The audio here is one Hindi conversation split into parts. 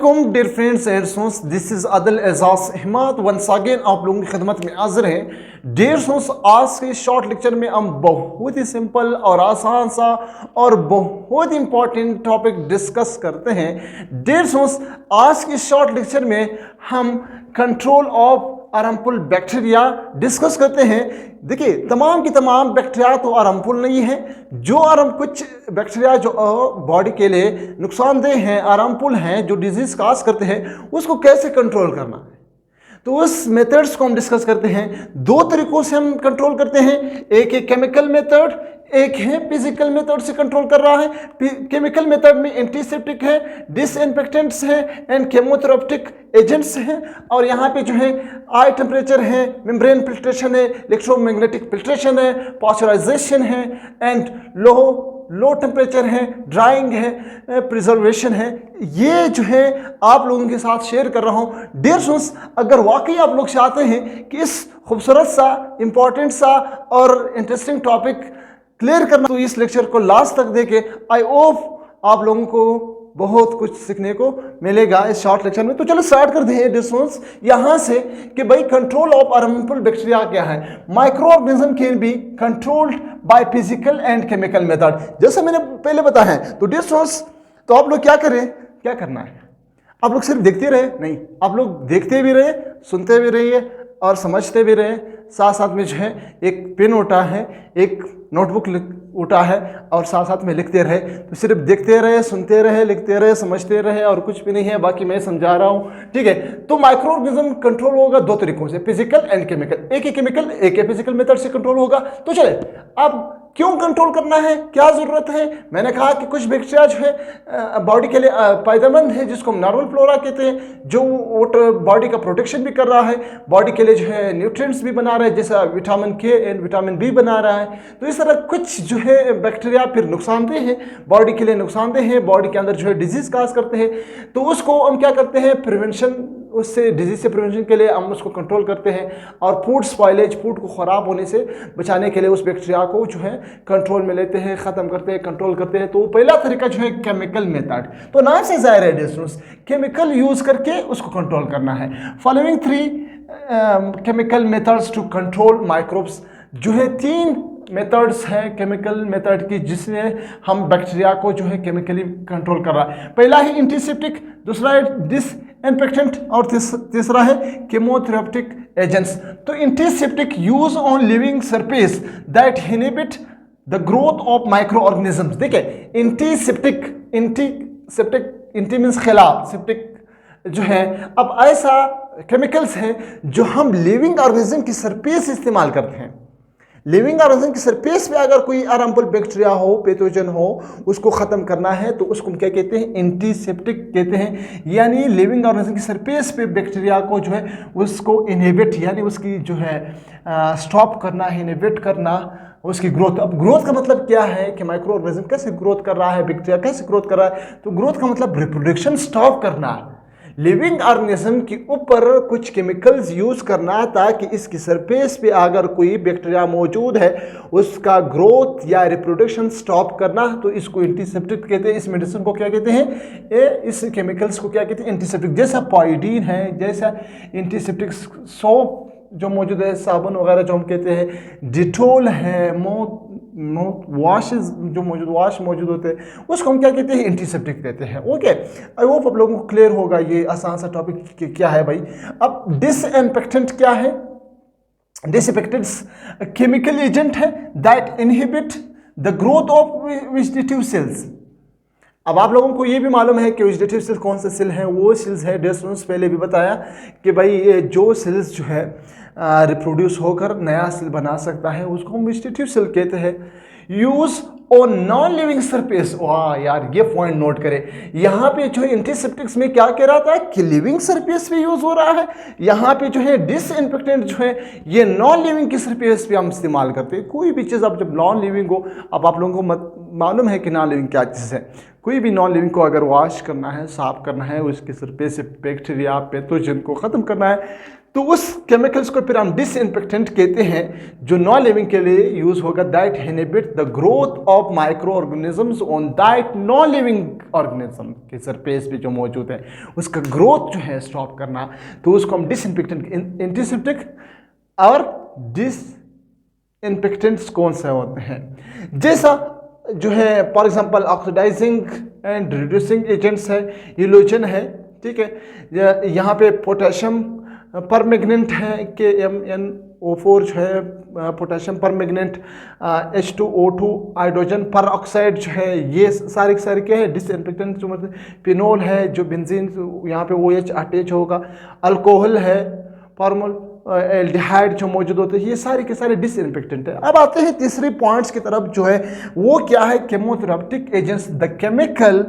अस्सलामुअलैकुम dear friends and source, this is Adil Ejaz Ahmad once again आप लोगों की खिदमत में हाजिर हैं। डियर सोर्स, आज के शॉर्ट लेक्चर में हम बहुत ही सिंपल और आसान सा और बहुत इंपॉर्टेंट टॉपिक डिस्कस करते हैं। डियर सोर्स, आज के शॉर्ट लेक्चर में हम control of harmful bacteria discuss करते हैं। देखिए, तमाम की तमाम बैक्टीरिया तो हार्मफुल नहीं है। जो कुछ बैक्टीरिया जो बॉडी के लिए नुकसानदेह हैं, हार्मफुल हैं, जो डिजीज काज करते हैं, उसको कैसे कंट्रोल करना है, तो उस मेथड्स को हम डिस्कस करते हैं। दो तरीकों से हम कंट्रोल करते हैं, एक है केमिकल मेथड, एक है फिजिकल मेथड से कंट्रोल कर रहा है। केमिकल मेथड में एंटीसेप्टिक है, डिसइंफेक्टेंट्स है एंड केमोथेरेप्टिक एजेंट्स हैं, और यहाँ पे जो है आई टेम्परेचर है, मेम्ब्रेन फिल्ट्रेशन है, इलेक्ट्रोमैग्नेटिक फिल्ट्रेशन है, पॉस्चराइजेशन है एंड लो टेम्परेचर है, ड्राइंग है, प्रिजर्वेशन है। ये जो है आप लोगों के साथ शेयर कर रहा हूँ। डियर फ्रेंड्स, अगर वाकई आप लोग चाहते हैं कि इस खूबसूरत सा, इंपॉर्टेंट सा और इंटरेस्टिंग टॉपिक क्लियर करना, तो इस लेक्चर को लास्ट तक देके आई होप आप लोगों को बहुत कुछ सीखने को मिलेगा इस शॉर्ट लेक्चर में। तो चलो स्टार्ट कर दें डियर फ्रेंड्स यहाँ से कि भाई कंट्रोल ऑफ हार्मफुल बैक्टीरिया क्या है। Micro organism can be controlled by physical and chemical method, जैसे मैंने पहले बताया है। तो डियर फ्रेंड्स, तो आप लोग क्या करें, क्या करना है, आप लोग सिर्फ देखते रहे नहीं, आप लोग देखते भी रहे, सुनते भी रहिए और समझते भी रहे। साथ साथ में जो है एक पेन उठा है, एक नोटबुक उठा है और साथ साथ में लिखते रहे। तो सिर्फ देखते रहे, सुनते रहे, लिखते रहे, समझते रहे और कुछ भी नहीं है, बाकी मैं समझा रहा हूँ, ठीक है। तो माइक्रो ऑर्गेनिज्म कंट्रोल होगा दो तरीकों से, फिजिकल एंड केमिकल। एक ही केमिकल, एक ही फिजिकल मेथड से कंट्रोल होगा। तो चले, अब क्यों कंट्रोल करना है, क्या जरूरत है। मैंने कहा कि कुछ बैक्टीरिया जो है बॉडी के लिए फायदेमंद है, जिसको हम नॉर्मल फ्लोरा कहते हैं, जो बॉडी का प्रोटेक्शन भी कर रहा है, बॉडी के लिए जो है न्यूट्रिएंट्स भी बना रहा है, जैसा विटामिन के एंड विटामिन बी बना रहा है। तो इस तरह कुछ जो है बैक्टीरिया फिर नुकसानदेह है, बॉडी के लिए नुकसानदेह है, बॉडी के अंदर जो है डिजीज काज करते हैं। तो उसको हम क्या करते हैं, प्रिवेंशन, उससे डिजीज से प्रिवेंशन के लिए हम उसको कंट्रोल करते हैं, और फूड स्पॉइलेज, फूड को ख़राब होने से बचाने के लिए उस बैक्टीरिया को जो है कंट्रोल में लेते हैं, ख़त्म करते हैं, कंट्रोल करते हैं। तो पहला तरीका जो है केमिकल मेथड, तो नाम से ज़ाहिर है डिस्टेंस, केमिकल यूज़ करके उसको कंट्रोल करना है। Following 3 chemical methods to control microbes, जो है 3 मेथड्स हैं केमिकल मेथड की, जिसमें हम बैक्टीरिया को जो है केमिकली कंट्रोल कर रहा है। पहला है एंटीसेप्टिक, दूसरा है डिसइंफेक्टेंट और तीसरा है केमोथेरेप्टिक एजेंट्स। तो antiseptic use on living surface that inhibit the growth of micro organisms. देखिए, एंटी मीन्स खिलाफ, सेप्टिक जो है, अब ऐसा केमिकल्स हैं जो हम लिविंग ऑर्गेनिज्म की सरफेस इस्तेमाल करते हैं। लिविंग ऑर्गेनिज्म की सरफेस पे अगर कोई हार्मफुल बैक्टीरिया हो, पैथोजन हो, उसको ख़त्म करना है तो उसको हम क्या कहते हैं, एंटीसेप्टिक कहते हैं। यानी लिविंग ऑर्गेनिज्म की सरफेस पे बैक्टीरिया को जो है उसको इनहिबिट, यानी उसकी जो है स्टॉप करना, इनहिबिट करना उसकी ग्रोथ। अब ग्रोथ का मतलब क्या है कि माइक्रो ऑर्गेनिज्म कैसे ग्रोथ कर रहा है, बैक्टीरिया कैसे ग्रोथ कर रहा है। तो ग्रोथ का मतलब रिप्रोडक्शन स्टॉप करना, लिविंग ऑर्गेनिज्म के ऊपर कुछ केमिकल्स यूज करना, ताकि इसकी सरफेस पे अगर कोई बैक्टीरिया मौजूद है उसका ग्रोथ या रिप्रोडक्शन स्टॉप करना। तो इसको एंटीसेप्टिक कहते हैं। इस मेडिसिन को क्या कहते हैं, इस केमिकल्स को क्या कहते हैं, एंटीसेप्टिक। जैसा पाइडीन है, जैसा एंटीसेप्टिक सोप जो मौजूद है, साबुन वगैरह जो हम कहते हैं, डिटोल है, माउथ वाश जो वाश मौजूद होते हैं, उसको हम क्या कहते हैं, एंटीसेप्टिक कहते हैं। ओके, आई होप आप लोगों को क्लियर होगा ये आसान सा टॉपिक क्या है भाई। अब डिसइंफेक्टेंट क्या है, डिसइंफेक्टेंट्स केमिकल एजेंट है that inhibit the growth of vegetative cells. अब आप लोगों को ये भी मालूम है कि वेजिटेटिव सेल कौन से सेल हैं, वो सेल्स है डिस्टेंस पहले भी बताया कि भाई ये जो सेल्स जो है रिप्रोड्यूस होकर नया सेल बना सकता है, उसको हम वेजिटेटिव सेल कहते हैं। यूज और नॉन लिविंग सरफेस, वाह यार, ये पॉइंट नोट करें। यहाँ पे जो है एंटीसेप्टिक्स में क्या कह रहा था कि लिविंग सरफेस पे यूज हो रहा है, यहाँ पे जो है डिसइंफेक्टेंट जो है ये नॉन लिविंग की सरफेस पे हम इस्तेमाल करते हैं। कोई भी चीज़ अब जब नॉन लिविंग हो, अब आप लोगों को मालूम है कि नॉन लिविंग क्या चीज़ है। कोई भी नॉन लिविंग को अगर वॉश करना है, साफ करना है, उसकी सरफेस से बैक्टीरिया, पैथोजन को ख़त्म करना है, तो उस केमिकल्स को फिर हम डिसइंफेक्टेंट कहते हैं, जो नॉन लिविंग के लिए यूज होगा, that inhibit the growth of micro organisms on that non living organism के सरफेस पे जो मौजूद है, उसका ग्रोथ जो है स्टॉप करना, तो उसको हम डिसइंफेक्टेंट, एंटीसेप्टिक और डिसइंफेक्टेंट्स कौन से होते हैं, जैसा जो है for example oxidising and reducing agents है, इलोजन है, ठीक है, यहाँ पे पोटेशियम परमैंगनेट है KMnO4 जो है पोटेशियम परमैंगनेट, H2O2 हाइड्रोजन पर ऑक्साइड जो है, ये सारे क्या है डिसइंफेक्टेंट, जो मतलब फिनोल है जो बेंजीन यहाँ पे OH अटैच होगा, अल्कोहल है, फॉर्मल एल्डिहाइड जो मौजूद होते हैं, ये सारे के सारे डिसइंफेक्टेंट है। अब आते हैं तीसरे पॉइंट्स की तरफ, जो है वो क्या है, chemotherapeutic agents, the chemical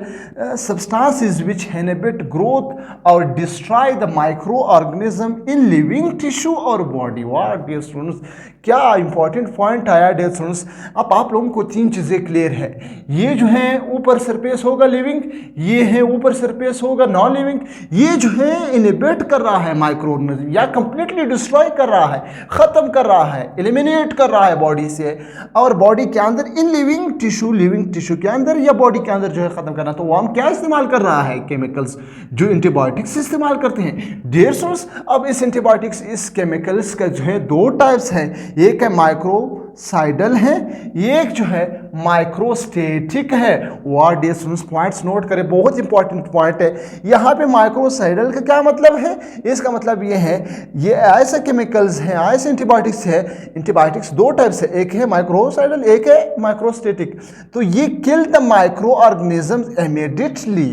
substances which inhibit growth और destroy the microorganism in living tissue और बॉडी। वाट डियर स्टूडेंट्स, क्या इंपॉर्टेंट पॉइंट आया डियर स्टूडेंट्स। अब आप लोगों को तीन चीज़ें क्लियर है, ये जो है ऊपर सरफेस होगा लिविंग, ये है ऊपर सरफेस होगा नॉन लिविंग, ये जो है इनहिबिट कर रहा है माइक्रो ऑर्गेनिज्म या कंप्लीटली डिस्ट्रॉय कर रहा है, खत्म कर रहा है, एलिमिनेट कर रहा है बॉडी से, और बॉडी के अंदर इन लिविंग टिश्यू के अंदर या बॉडी के अंदर जो है खत्म करना। तो वो हम क्या इस्तेमाल कर रहा है, केमिकल्स, जो एंटीबायोटिक्स इस्तेमाल करते हैं डियर स्टूडेंट्स। अब इस एंटीबायोटिक्स, इस केमिकल्स का जो है दो टाइप्स है, एक है माइक्रोसाइडल है, एक जो है माइक्रोस्टेटिक है। वाट डियर स्टूडेंट्स, पॉइंट्स नोट करें, बहुत इंपॉर्टेंट पॉइंट है। यहाँ पे माइक्रोसाइडल का क्या मतलब है, इसका मतलब ये है, ये ऐसे केमिकल्स हैं, ऐसे एंटीबायोटिक्स है, एंटीबायोटिक्स दो टाइप्स है, एक है माइक्रोसाइडल, एक है माइक्रोस्टेटिक। तो ये kill the micro organisms immediately,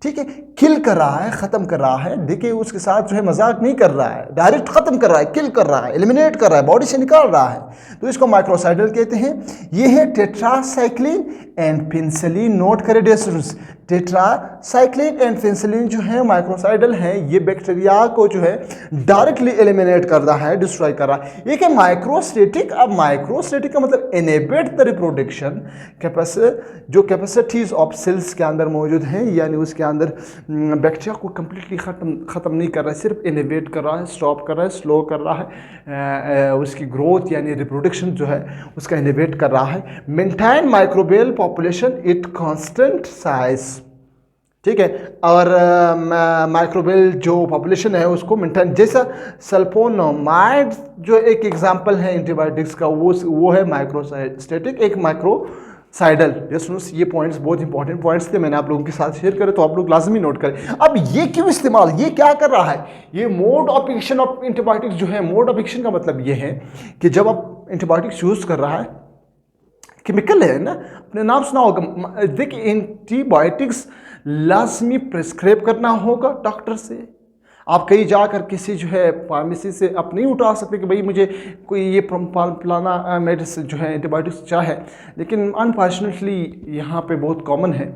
ठीक है, किल कर रहा है, खत्म कर रहा है। देखिए उसके साथ जो है मजाक नहीं कर रहा है, डायरेक्ट खत्म कर रहा है, किल कर रहा है, एलिमिनेट कर रहा है, बॉडी से निकाल रहा है, तो इसको माइक्रोसाइडल कहते हैं। ये है टेट्रासाइक्लिन एंड पेनिसिलिन, नोट करें dear students, tetracycline and penicillin जो है माइक्रोसाइडल है, ये बैक्टीरिया को जो है डायरेक्टली एलिमिनेट कर रहा है, डिस्ट्रॉय कर रहा है। एक है माइक्रोस्टेटिक। अब माइक्रोस्टेटिक का मतलब इनहिबिट द रिप्रोडक्शन जो कैपेसिटीज ऑफ सेल्स के अंदर मौजूद हैं, यानी उसके अंदर बैक्टीरिया को कम्प्लीटली ख़त्म नहीं कर रहा है, सिर्फ इनहिबिट कर रहा है, स्टॉप कर रहा है, स्लो कर रहा है, उसकी ग्रोथ यानी रिप्रोडक्शन जो है उसका इनहिबिट कर रहा है। Maintain microbial population it constant size, ठीक है, और माइक्रोबियल जो पॉपुलेशन है उसको मेंटेन, जैसा सल्फोनामाइड जो एक एग्जांपल है एंटीबायोटिक्स का, वो है माइक्रोस्टेटिक, एक माइक्रोसाइडल। ये पॉइंट्स बहुत इंपॉर्टेंट पॉइंट्स थे, मैंने आप लोगों के साथ शेयर करे, तो आप लोग लाजमी नोट करें। अब ये क्यों इस्तेमाल, ये क्या कर रहा है, ये mode of action of antibiotics जो है, मोड ऑफ एक्शन का मतलब ये है कि जब आप एंटीबायोटिक्स यूज कर रहा है, केमिकल है ना, अपने नाम सुना होगा। देखिए एंटीबायोटिक्स लाजमी प्रिस्क्राइब करना होगा डॉक्टर से। आप कहीं जाकर किसी जो है फार्मेसी से आप नहीं उठा सकते कि भाई मुझे कोई ये फलाना मेडिसिन जो है एंटीबायोटिक्स चाहे, लेकिन अनफॉर्चुनेटली यहाँ पे बहुत कॉमन है,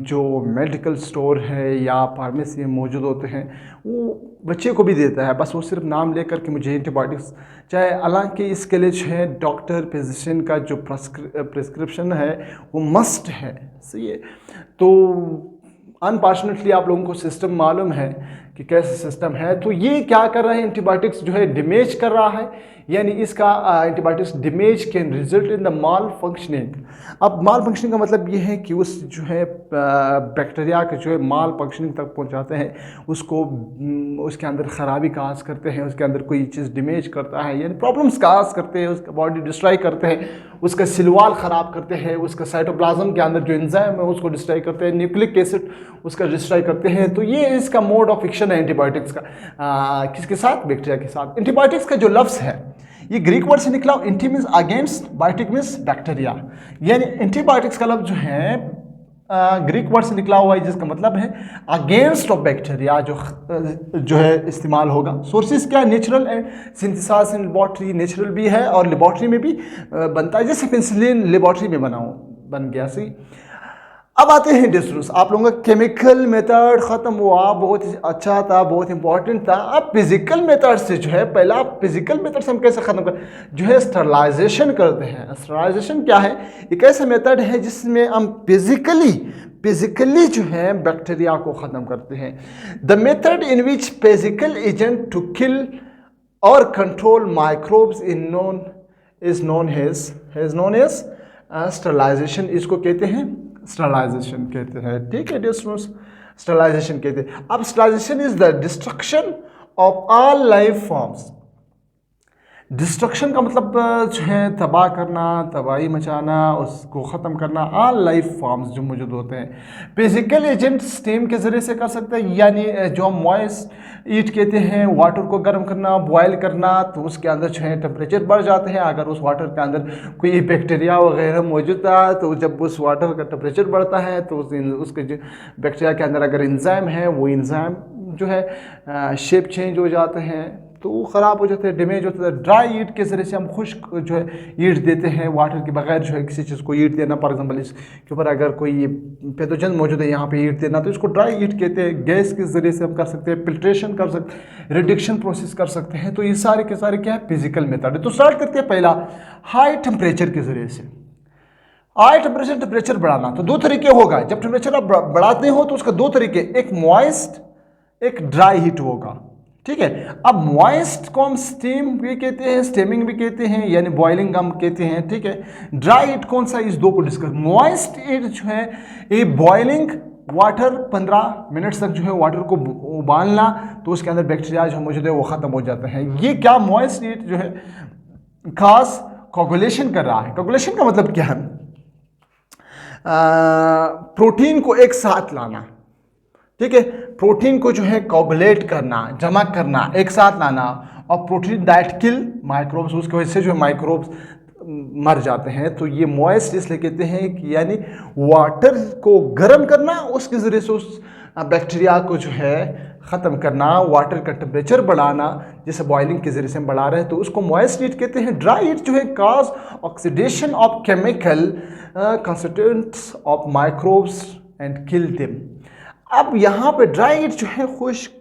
जो मेडिकल स्टोर है या फार्मेसी में मौजूद होते हैं, वो बच्चे को भी देता है, बस वो सिर्फ नाम लेकर के मुझे एंटीबायोटिक्स चाहे, हालांकि इसके लिए जो है डॉक्टर फिजिशियन का जो प्रिस्क्रिप्शन है वो मस्ट है, सही है। तो अनफॉर्चुनेटली आप लोगों को सिस्टम मालूम है कि कैसे सिस्टम है। तो ये क्या कर रहे हैं, एंटीबायोटिक्स जो है डैमेज कर रहा है, यानी इसका antibiotics damage can result in the mall functioning. अब माल फंक्शनिंग का मतलब ये है कि उस जो है बैक्टीरिया के जो है माल फंक्शनिंग तक पहुंचाते हैं, उसको उसके अंदर ख़राबी काज करते हैं, उसके अंदर कोई चीज़ डैमेज करता है, यानी प्रॉब्लम्स काज करते हैं, उसका बॉडी डिस्ट्रॉय करते हैं, उसका सिलवाल ख़राब करते हैं, उसका साइटोप्लाज्म के अंदर जो एंजाइम है उसको डिस्ट्रॉय करते हैं, न्यूक्लिक एसिड उसका डिस्ट्रॉय करते हैं। तो ये इसका मोड ऑफ एक्शन है एंटीबायोटिक्स का। किसके साथ, बैक्टीरिया के साथ। एंटीबायोटिक्स का जो लफ्ज़ है ये ग्रीक वर्ड से निकला, anti means against, biotic means bacteria, यानी एंटीबायोटिक्स का लफ्ज़ जो है ग्रीक वर्ड से निकला हुआ है, जिसका मतलब है अगेंस्ट ऑफ बैक्टीरिया जो है इस्तेमाल होगा। सोर्सेज क्या है, natural and synthesise in laboratory, natural भी है और लेबॉर्ट्री में भी बनता है, जैसे पेनिसिलिन लेबॉर्ट्री में बन गया। सही, अब आते हैं डिस्टेंस। आप लोगों का केमिकल मेथड ख़त्म हुआ, बहुत अच्छा था, बहुत इंपॉर्टेंट था। अब फिजिकल मेथड से जो है, पहला फिजिकल मेथड से हम कैसे ख़त्म कर, जो है स्टरलाइजेशन करते हैं। स्टरलाइजेशन क्या है, एक ऐसा मेथड है जिसमें हम फिजिकली जो है बैक्टीरिया को ख़त्म करते हैं। The method in which physical agent to kill और control microbes is known as sterilization. इसको कहते हैं स्टरलाइजेशन कहते हैं, ठीक है डिस्टर्स, स्टरलाइजेशन कहते हैं। अब sterilisation is the destruction of all life forms. Destruction का मतलब जो है तबाह करना, तबाही मचाना, उसको ख़त्म करना, ऑल लाइफ फॉर्म्स जो मौजूद होते हैं। फिजिकल एजेंट स्टीम के ज़रिए से कर सकते हैं, यानी जो हम मॉइस्ट ईट कहते हैं, वाटर को गर्म करना, बॉयल करना, तो उसके अंदर जो है टेम्परेचर बढ़ जाते हैं। अगर उस वाटर के अंदर कोई बैक्टीरिया वगैरह मौजूद था तो जब उस वाटर का टेम्परेचर बढ़ता है तो उसके जो बैक्टीरिया के अंदर अगर इंजाइम है वो इंजाइम जो है शेप चेंज हो जाते हैं तो वो ख़राब हो जाते हैं, डैमेज होता है। ड्राई ईट के ज़रिए से हम खुश्क जो है ईट देते हैं, वाटर के बगैर जो है किसी चीज़ को ईट देना। फॉर एग्जांपल इसके ऊपर अगर कोई पैथोजन मौजूद है यहाँ पे ईट देना तो इसको ड्राई ईट कहते हैं। गैस के ज़रिए से हम कर सकते हैं, फिल्ट्रेशन कर सकते हैं, रिडक्शन प्रोसेस कर सकते हैं। तो ये सारे के सारे क्या है, फिजिकल मेथड है। तो स्टार्ट करते हैं पहला हाई टेम्परेचर के ज़रिए से। हाई टेम्परेचर बढ़ाना तो दो तरीके होगा। जब टेम्परेचर आप बढ़ाते हो तो उसका दो तरीके, एक मॉइस्ट एक ड्राई हीट होगा, ठीक है। अब मॉइस्ट को हम स्टीम भी कहते हैं, स्टीमिंग भी कहते हैं, यानी बॉइलिंग हम कहते हैं, ठीक है। ड्राई हीट कौन सा, इस दो को डिस्कस। मॉइस्ट हीट जो है ये बॉइलिंग वाटर 15 मिनट्स तक जो है वाटर को उबालना, तो उसके अंदर बैक्टीरिया जो मौजूद है वो ख़त्म हो जाता है। ये क्या मॉइस्ट हीट जो है खास कोगुलेशन कर रहा है। कोगुलेशन का मतलब क्या है, प्रोटीन को एक साथ लाना, ठीक है। प्रोटीन को जो है कोगुलेट करना, जमा करना, एक साथ लाना, और प्रोटीन डाइट किल माइक्रोब्स, उसकी वजह से जो है माइक्रोब्स मर जाते हैं। तो ये मॉइस्ट इसलिए कहते हैं कि यानी वाटर को गर्म करना, उसके ज़रिए से उस बैक्टीरिया को जो है ख़त्म करना, वाटर का टेम्परेचर बढ़ाना, जैसे बॉइलिंग के ज़रिए से हम बढ़ा रहे हैं तो उसको मॉइस्ट हीट कहते हैं। ड्राई हीट जो है cause oxidation of chemical constituents of microbes and kill them. अब यहाँ पे ड्राई हीट जो है खुश्क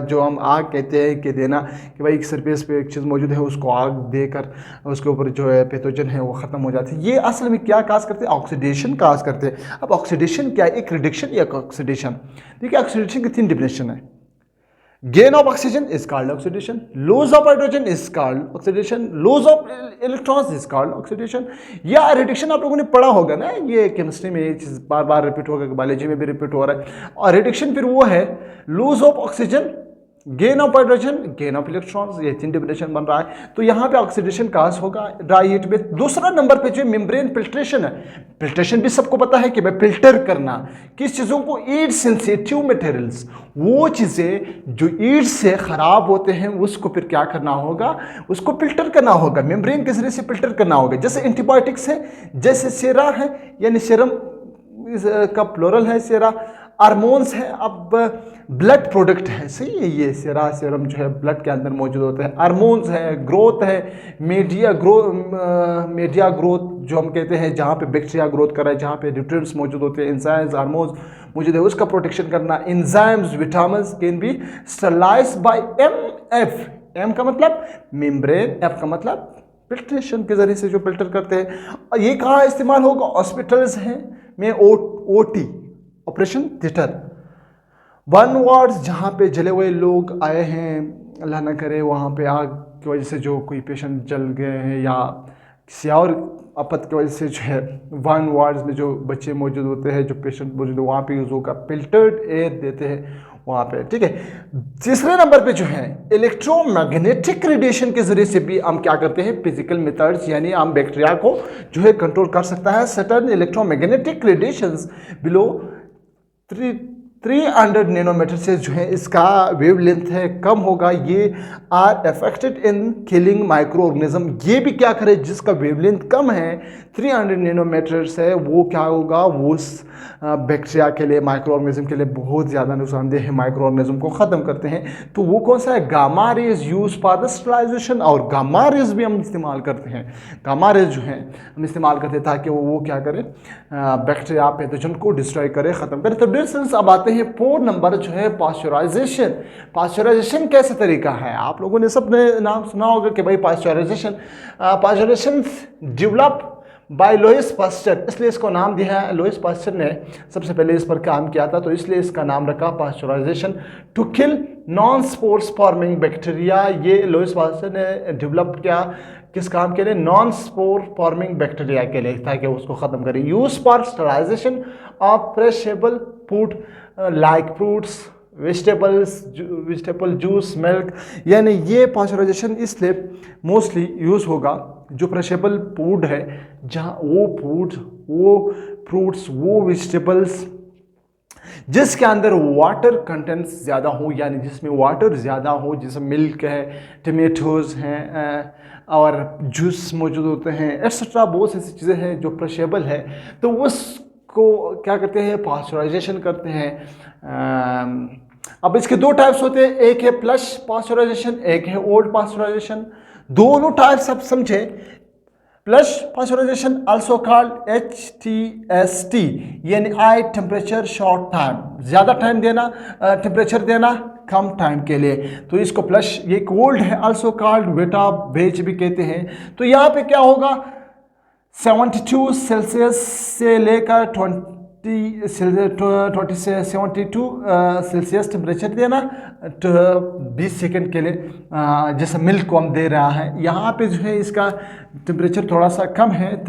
जो हम आग कहते हैं कि देना, कि भाई एक सरफेस पे एक चीज़ मौजूद है उसको आग देकर उसके ऊपर जो है पैथोजन है वो ख़त्म हो जाती है। ये असल में क्या काज करते हैं, ऑक्सीडेशन काज करते हैं। अब ऑक्सीडेशन क्या है, एक रिडक्शन या ऑक्सीडेशन। देखिए ऑक्सीडेशन की 3 डिफिनेशन है। Gain of oxygen is called oxidation, loss of hydrogen is called oxidation, loss of electrons is called oxidation. या रिडक्शन आप लोगों ने पढ़ा होगा ना, ये केमिस्ट्री में ये चीज़ बार बार रिपीट होगा, बायोलॉजी में भी रिपीट हो रहा है। और रिडक्शन फिर वो है loss of oxygen, gain of hydrogen, gain of electrons, ये 3 डिफिनेशन बन रहा है। तो यहाँ पे ऑक्सीडेशन काज होगा ड्राई हीट में। दूसरा नंबर पे जो मेम्ब्रेन फिल्ट्रेशन है, फिल्ट्रेशन भी सबको पता है कि भाई फिल्टर करना किस चीज़ों को, ईट सेंसिटिव मटेरियल्स, वो चीज़ें जो ईट से ख़राब होते हैं उसको फिर क्या करना होगा, उसको फिल्टर करना होगा, मेम्ब्रेन के जरिए से फिल्टर करना होगा। जैसे एंटीबायोटिक्स है, जैसे सेरा है, यानी सीरम का प्लूरल है सेरा, हार्मोन्स है, अब ब्लड प्रोडक्ट है, सही है। ये सेरा सीरम जो है ब्लड के अंदर मौजूद होते हैं। हार्मोन्स है, ग्रोथ है, मीडिया ग्रोथ जो हम कहते हैं, जहाँ पे बैक्टीरिया ग्रोथ कर रहा है, जहाँ पे न्यूट्रिएंट्स मौजूद होते हैं, एंजाइम्स, हार्मोन्स मौजूद है, उसका प्रोटेक्शन करना। Enzymes, vitamins can be sterilised by MF. M का मतलब मेम्ब्रेन, एफ का मतलब फिल्ट्रेशन के जरिए से जो फिल्टर करते हैं। और ये कहाँ इस्तेमाल होगा, हॉस्पिटल्स हैं में, OT operation theatre, one wards जहाँ पे जले हुए लोग आए हैं, अल्लाह ना करे वहाँ पे आग की वजह से जो कोई पेशेंट जल गए हैं या किसी और आपत की वजह से जो है, वन वार्ड्स में जो बच्चे मौजूद होते हैं, जो पेशेंट मौजूद है, वहाँ पे यूज़ होगा, फिल्टर्ड एयर देते हैं वहाँ पे, ठीक है। तीसरे नंबर पे जो है इलेक्ट्रोमैग्नेटिक रेडिएशन के जरिए से भी हम क्या करते हैं, फिजिकल मेथड्स, यानी हम बैक्टीरिया को जो है कंट्रोल कर सकता है। Certain electromagnetic radiations below 300 nanometre से जो है इसका वेवलेंथ है कम होगा, ये are affected in killing microorganism. ये भी क्या करे, जिसका वेवलेंथ कम है 300 नैनोमीटर से, वो क्या होगा, वो उस बैक्टीरिया के लिए, माइक्रो ऑर्गेनिज्म के लिए बहुत ज़्यादा नुकसानदेह है, माइक्रो ऑर्गेनिज्म को ख़त्म करते हैं। तो वो कौन सा है, gamma rays use for the sterilisation. और गामा रेज भी हम इस्तेमाल करते हैं, गामा रेज जो है हम इस्तेमाल करते हैं ताकि वो क्या करे, बैक्टीरिया पैथोजन को डिस्ट्रॉय करे, ख़त्म करे। तो डिस्टेंस अब आते हैं 4 नंबर जो है पास्चराइजेशन। पास्चराइजेशन कैसे तरीका है, आप लोगों ने सबने नाम सुना होगा कि भाई pasteurisation develop by Louis Pasteur, इसलिए इसको नाम दिया है। लुईस पास्चर ने सबसे पहले इस पर काम किया था, तो इसलिए इसका नाम रखा pasteurisation to kill non spores forming bacteria. ये लुईस पास्चर ने डेवलप किया किस काम के लिए? नॉन स्पोर फॉर्मिंग बैक्टीरिया के लिए, ताकि उसको ख़त्म करें। Use for sterilization of perishable food like fruits, vegetable juice, milk. यानी ये पास्चराइजेशन इसलिए मोस्टली यूज़ होगा जो फ्रेशेबल फूड है, जहाँ वो फूड, वो फ्रूट्स, वो वेजिटेबल्स जिसके अंदर वाटर कंटेंट्स ज़्यादा हो, यानी जिसमें वाटर ज़्यादा हो, जैसे मिल्क है, टमेटोज़ हैं और जूस मौजूद होते हैं, एक्सेट्रा। बहुत ऐसी चीज़ें हैं जो फ्रेशेबल है, तो उसको क्या करते हैं? पास्चराइजेशन करते हैं। अब इसके दो टाइप्स होते हैं, एक है फ्लश पास्चराइजेशन, एक है ओल्ड पास्चराइजेशन। दोनों टाइप्स आप समझे। Flash pasteurisation also called HTST, यानी हाई टेम्परेचर शॉर्ट टाइम, ज़्यादा टाइम देना, टेम्परेचर देना कम टाइम के लिए, तो इसको फ्लश। ये कोल्ड है, आल्सो कॉल्ड बेटा बेच भी कहते हैं। तो यहाँ पे क्या होगा? 72 सेल्सियस से लेकर 20 से 72 सेल्सियस टेम्परेचर देना 20 सेकंड के लिए, जैसे मिल्क को हम दे रहा है। यहाँ पे जो है इसका टेम्परेचर थोड़ा सा कम है,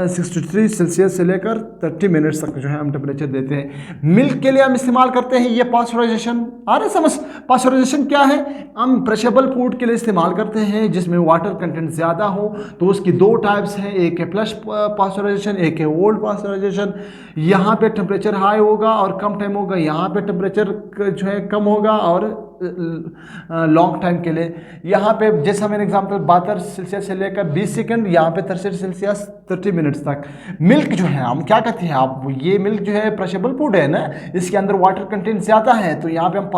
63 सेल्सियस से लेकर 30 मिनट्स तक जो है हम टेम्परेचर देते हैं। मिल्क के लिए हम इस्तेमाल करते हैं ये पास्चराइजेशन। आ रहे समझ? पास्चराइजेशन क्या है? हम फ्रेशेबल फूड के लिए इस्तेमाल करते हैं जिसमें वाटर कंटेंट ज़्यादा हो, तो उसकी दो टाइप्स हैं, एक है फ्लश पास्चराइजेशन, एक है ओल्ड पास्चराइजेशन। यहाँ पे टेम्परेचर हाई होगा और कम टाइम होगा, यहाँ पे टेम्परेचर जो है कम होगा और लॉन्ग टाइम के लिए। यहाँ पे जैसा मैंने एग्जांपल 72 सेल्सियस से लेकर 20 सेकंड, यहाँ पे 63 सेल्सियस 30 मिनट्स तक। मिल्क जो है हम क्या कहते हैं? आप ये मिल्क जो है फ्रेशेबल फूड है ना, इसके अंदर वाटर कंटेंट ज़्यादा है, तो यहाँ पे हम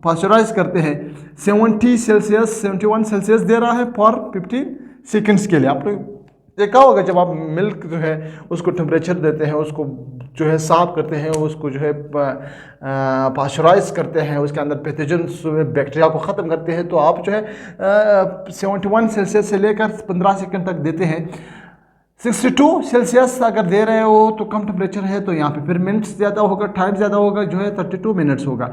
पास्चराइज करते हैं। 70 सेल्सियस 71 सेल्सियस दे रहा है फॉर 15 सेकेंड्स के लिए। आपने देखा होगा जब आप मिल्क जो है उसको टेम्परेचर देते हैं, उसको जो है साफ करते हैं, उसको जो है पास्चराइज करते हैं, उसके अंदर पैथोजेंस बैक्टीरिया को ख़त्म करते हैं, तो आप जो है 71 सेल्सियस से लेकर 15 सेकंड तक देते हैं। 62 सेल्सियस अगर दे रहे हो तो कम टेम्परेचर है, तो यहाँ पे फिर मिनट्स ज़्यादा होगा, टाइम ज़्यादा होगा, जो है 32 मिनट्स होगा।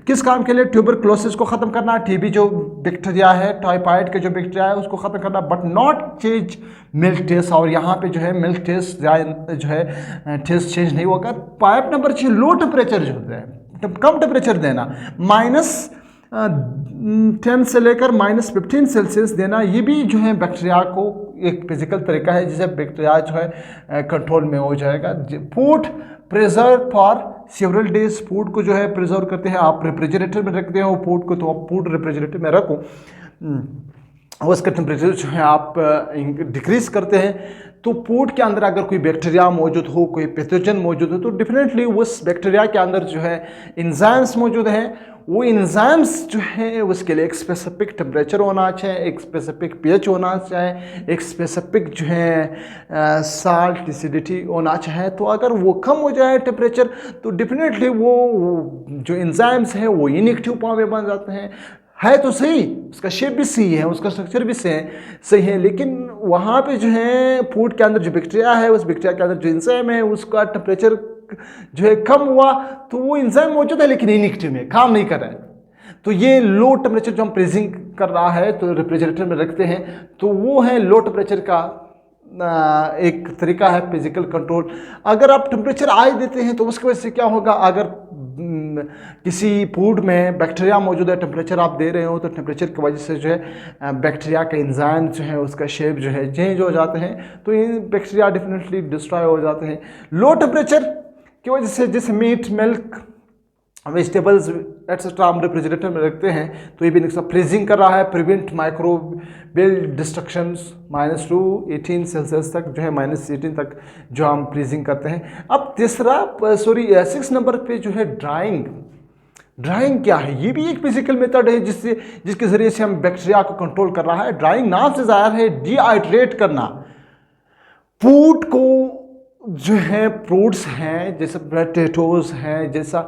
किस काम के लिए? ट्यूबरक्लोसिस को ख़त्म करना, टीबी जो बैक्टीरिया है, टाइफाइड के जो बैक्टीरिया है उसको ख़त्म करना, but not change milk taste. और यहाँ पे जो है मिल्क टेस्ट जो है टेस्ट चेंज नहीं होगा। पाइप नंबर 6 लो टेम्परेचर जो होता है, कम टेम्परेचर देना, -10 से लेकर -15 सेल्सियस देना। ये भी जो है बैक्टीरिया को एक फिजिकल तरीका है जिससे बैक्टीरिया जो है कंट्रोल में हो जाएगा। Food preserve for several days, food को जो है प्रिजर्व करते हैं। आप रेफ्रिजरेटर में रखते हो फूड को, तो आप फूड रेफ्रिजरेटर में रखो, उसका टेम्परेचर जो है आप डिक्रीज करते हैं। तो फूड के अंदर अगर कोई बैक्टीरिया मौजूद हो, कोई पैथोजन मौजूद हो, तो डेफिनेटली उस बैक्टीरिया के अंदर जो है एंजाइम्स मौजूद हैं, वो एंजाइम्स जो है उसके लिए एक स्पेसिफिक टेम्परेचर होना चाहिए, एक स्पेसिफिक पीएच होना चाहिए, एक स्पेसिफिक जो है साल्ट एसिडिटी होना चाहिए। तो अगर वो कम हो जाए टेम्परेचर, तो डेफिनेटली वो जो एंजाइम्स हैं वो इनएक्टिव फॉर्म में बन जाते हैं। है तो सही, उसका शेप भी सही है, उसका स्ट्रक्चर भी सही है, लेकिन वहाँ पे जो है फूड के अंदर जो बैक्टीरिया है, उस बैक्टीरिया के अंदर जो एंजाइम है, उसका टेम्परेचर जो है कम हुआ, तो वो एंजाइम मौजूद है लेकिन इनएक्टिव में काम नहीं कर रहा है। तो ये लो टेम्परेचर जो हम फ्रीजिंग कर रहा है, तो रेफ्रिजरेटर में रखते हैं, तो वो है लो टेम्परेचर का एक तरीका है फिजिकल कंट्रोल। अगर आप टेम्परेचर हाई देते हैं तो उसकी वजह से क्या होगा? अगर किसी फूड में बैक्टीरिया मौजूद है, टेम्परेचर आप दे रहे हो, तो टेम्परेचर की वजह से जो है बैक्टीरिया का एंजाइम जो है उसका शेप जो है चेंज हो जाते हैं, तो ये बैक्टीरिया डेफिनेटली डिस्ट्रॉय हो जाते हैं। लो टेम्परेचर की वजह से जैसे मीट, मिल्क, वेजिटेबल्स एक्सेट्रा हम रेफ्रिजरेटर में रखते हैं, तो ये भी नुकसान फ्रीजिंग कर रहा है। प्रिवेंट माइक्रोबियल डिस्ट्रक्शंस -2 18 सेल्सियस तक जो है -18 तक जो हम फ्रीजिंग करते हैं। अब तीसरा 6 नंबर पे जो है ड्राइंग। ड्राइंग क्या है? ये भी एक फिजिकल मेथड है जिसके ज़रिए से हम बैक्टीरिया को कंट्रोल कर रहा है। ड्राइंग नाम से ज़ाहिर है डिहाइड्रेट करना, फूड को जो है फ्रूट्स हैं, जैसे पोटैटोज हैं, जैसा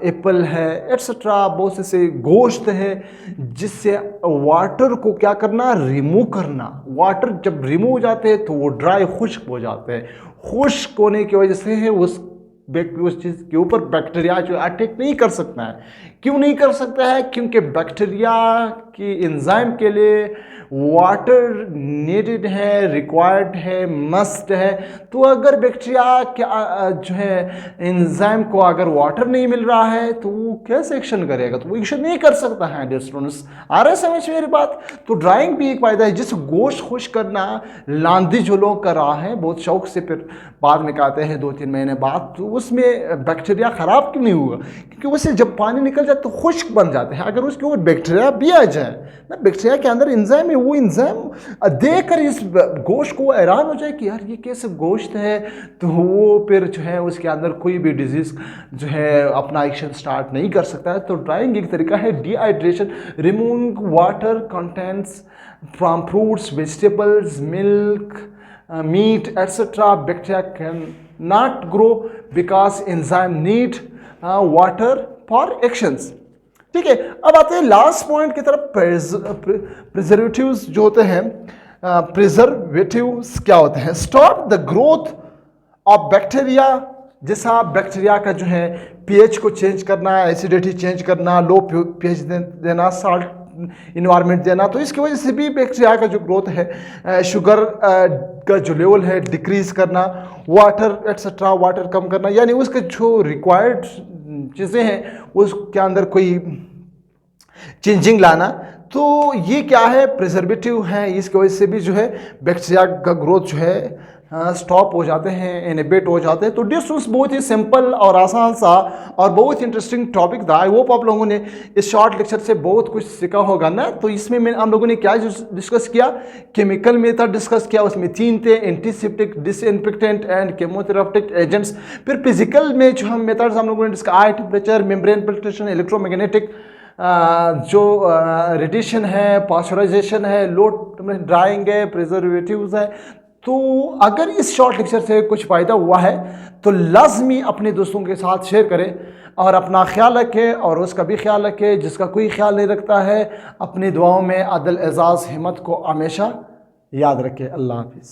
एप्पल है, एट्सेट्रा, बहुत से गोश्त है, जिससे वाटर को क्या करना, रिमूव करना। वाटर जब रिमूव हो जाते हैं तो वो ड्राई, खुश्क हो जाते हैं। खुश्क होने की वजह से है उस चीज़ के ऊपर बैक्टीरिया जो अटैक नहीं कर सकता है। क्यों नहीं कर सकता है? क्योंकि बैक्टीरिया की एंजाइम के लिए वाटर नीडेड है, रिक्वायर्ड है, मस्ट है। तो अगर बैक्टीरिया के जो है एंजाइम को अगर वाटर नहीं मिल रहा है तो वो कैसे एक्शन करेगा? तो वो एक्शन नहीं कर सकता है। डियर स्टूडेंट्स, आ रहा है समझ मेरी बात? तो ड्राइंग भी एक फायदा है। जिस गोश्त खुश करना लांदी जो लोग कर रहा है बहुत शौक से, फिर बाद में कहते हैं 2-3 महीने बाद, तो उसमें बैक्टीरिया ख़राब क्यों नहीं हुआ? क्योंकि उससे जब पानी निकल जाए तो खुश्क बन जाते हैं। अगर उसके ऊपर बैक्टीरिया भी आ जाए ना, बैक्टीरिया के अंदर एंजाइम है, वो एंजाइम देखकर इस गोश्त को हैरान हो जाए कि यार ये कैसे गोश्त है, तो वो फिर जो है उसके अंदर कोई भी डिजीज़ जो है अपना एक्शन स्टार्ट नहीं कर सकता है। तो ड्राइंग एक तरीका है dehydration, removing water contents from fruits, vegetables, milk, meat, etc. Bacteria cannot grow because enzyme need water for actions. ठीक है, अब आते हैं लास्ट पॉइंट की तरफ। प्रिजर्वेटिव्स जो होते हैं, प्रिजर्वेटिव्स क्या होते हैं? Stop the growth of bacteria. जैसा बैक्टीरिया का जो है पीएच को चेंज करना, एसिडिटी चेंज करना, लो पीएच देना, साल्ट इन्वायरमेंट देना, तो इसकी वजह से भी बैक्टीरिया का जो ग्रोथ है, शुगर का जो लेवल है डिक्रीज करना, वाटर एट्सेट्रा, वाटर कम करना, यानी उसके जो रिक्वायर्ड चीज़ें हैं उसके अंदर कोई चेंजिंग लाना। तो ये क्या है? प्रिजर्वेटिव है। इसकी वजह से भी जो है बैक्टीरिया का ग्रोथ जो है स्टॉप हो जाते हैं, इनहिबिट हो जाते हैं। तो डिस्टेंस बहुत ही सिंपल और आसान सा और बहुत इंटरेस्टिंग टॉपिक था। आई होप आप लोगों ने इस शॉर्ट लेक्चर से बहुत कुछ सीखा होगा ना। तो इसमें हम लोगों ने क्या डिस्कस किया? केमिकल मेथड डिस्कस किया, उसमें 3 थे, एंटीसेप्टिक, डिसइंफेक्टेंट एंड केमोथेरापिक एजेंट्स। फिर फिजिकल में जो हम मेथड्स हम लोगों ने discuss, high temperature, membrane penetration, electromagnetic जो रेडिएशन है, पास्चराइजेशन है, लो ड्राइंग है, प्रिजर्वेटिव्स है। तो अगर इस शॉर्ट लेक्चर से कुछ फ़ायदा हुआ है तो लाजमी अपने दोस्तों के साथ शेयर करें और अपना ख्याल रखें और उसका भी ख्याल रखें। जिसका कोई ख्याल नहीं रखता है, अपनी दुआओं में अदल एजाज़ हिम्मत को हमेशा याद रखें। अल्लाह हाफिज़।